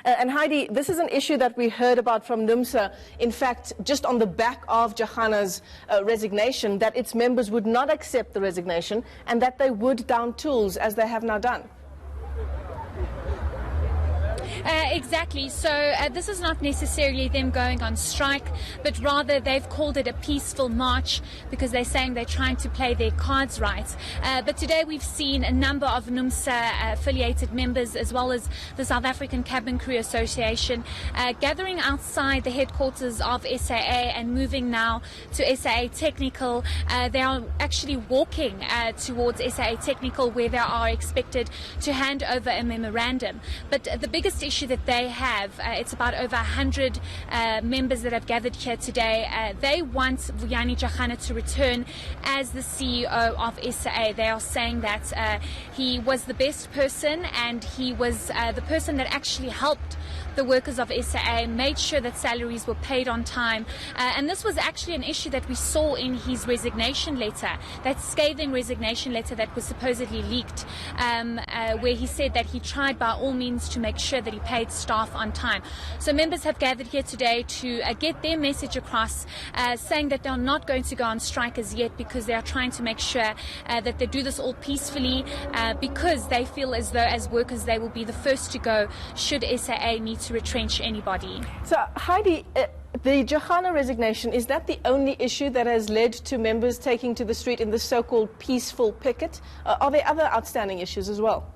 And Heidi, this is an issue that we heard about from Numsa, in fact, just on the back of Jarana's resignation, that its members would not accept the resignation and that they would down tools, as they have now done. Exactly. So this is not necessarily them going on strike, but rather they've called it a peaceful march because they're saying they're trying to play their cards right. But today we've seen a number of Numsa affiliated members, as well as the South African Cabin Crew Association, gathering outside the headquarters of SAA and moving now to SAA Technical. They are actually walking towards SAA Technical, where they are expected to hand over a memorandum. But the biggest issue that they have, it's about over 100 members that have gathered here today. They want Vuyani Jarana to return as the CEO of SAA. They are saying that he was the best person, and he was the person that actually helped the workers of SAA, made sure that salaries were paid on time. And this was actually an issue that we saw in his resignation letter, that scathing resignation letter that was supposedly leaked, where he said that he tried by all means to make sure that he paid staff on time. So members have gathered here today to get their message across, saying that they're not going to go on strike as yet, because they are trying to make sure that they do this all peacefully, because they feel as though as workers they will be the first to go should SAA need to retrench anybody. So Heidi, the Jarana resignation, is that the only issue that has led to members taking to the street in the so-called peaceful picket? Are there other outstanding issues as well?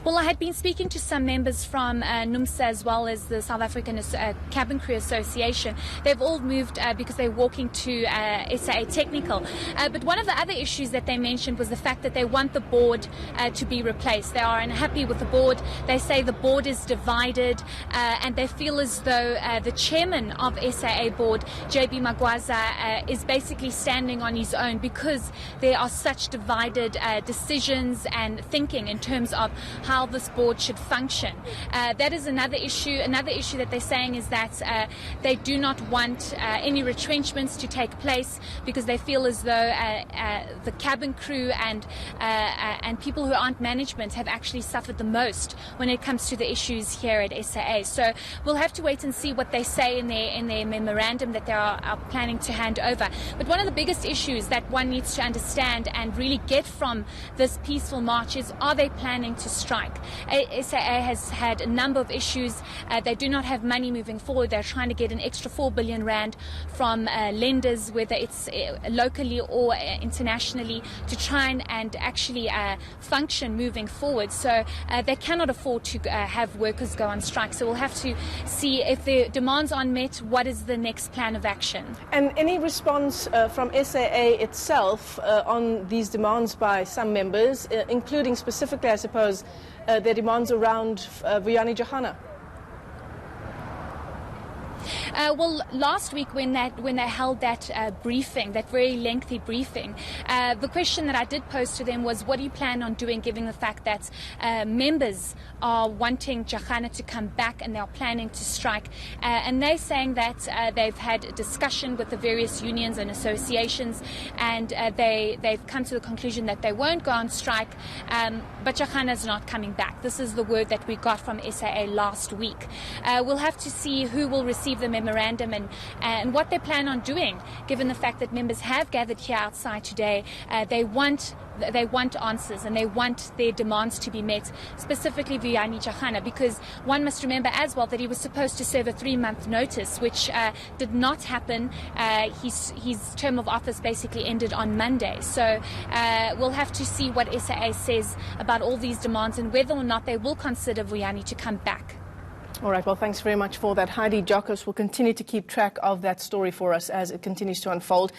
Well, I had been speaking to some members from Numsa, as well as the South African Cabin Crew Association. They've all moved because they're walking to SAA Technical. But one of the other issues that they mentioned was the fact that they want the board to be replaced. They are unhappy with the board. They say the board is divided, and they feel as though the chairman of SAA board, JB Magwaza, is basically standing on his own, because there are such divided decisions and thinking in terms of how this board should function. That is another issue. Another issue that they're saying is that they do not want any retrenchments to take place, because they feel as though the cabin crew and people who aren't management have actually suffered the most when it comes to the issues here at SAA. So we'll have to wait and see what they say in their memorandum that they are planning to hand over. But one of the biggest issues that one needs to understand and really get from this peaceful march is, are they planning to strike? SAA has had a number of issues. They do not have money moving forward. They're trying to get an extra 4 billion rand from lenders, whether it's locally or internationally, to try and actually function moving forward. So they cannot afford to have workers go on strike. So we'll have to see, if the demands aren't met, what is the next plan of action. And any response from SAA itself on these demands by some members, including specifically, I suppose, their demands around Vuyani Jarana? Well, last week when they held that briefing, that very lengthy briefing, the question that I did pose to them was, what do you plan on doing, given the fact that members are wanting Jarana to come back and they are planning to strike? And they're saying that they've had a discussion with the various unions and associations, and they've come to the conclusion that they won't go on strike, but Jarana's not coming back. This is the word that we got from SAA last week. We'll have to see who will receive the memorandum and what they plan on doing, given the fact that members have gathered here outside today. They want answers, and they want their demands to be met, specifically Vuyani Jarana, because one must remember as well that he was supposed to serve a 3-month notice, which did not happen. His term of office basically ended on Monday. So we'll have to see what SAA says about all these demands and whether or not they will consider Vuyani to come back. All right, well, thanks very much for that. Heidi Jacobs will continue to keep track of that story for us as it continues to unfold.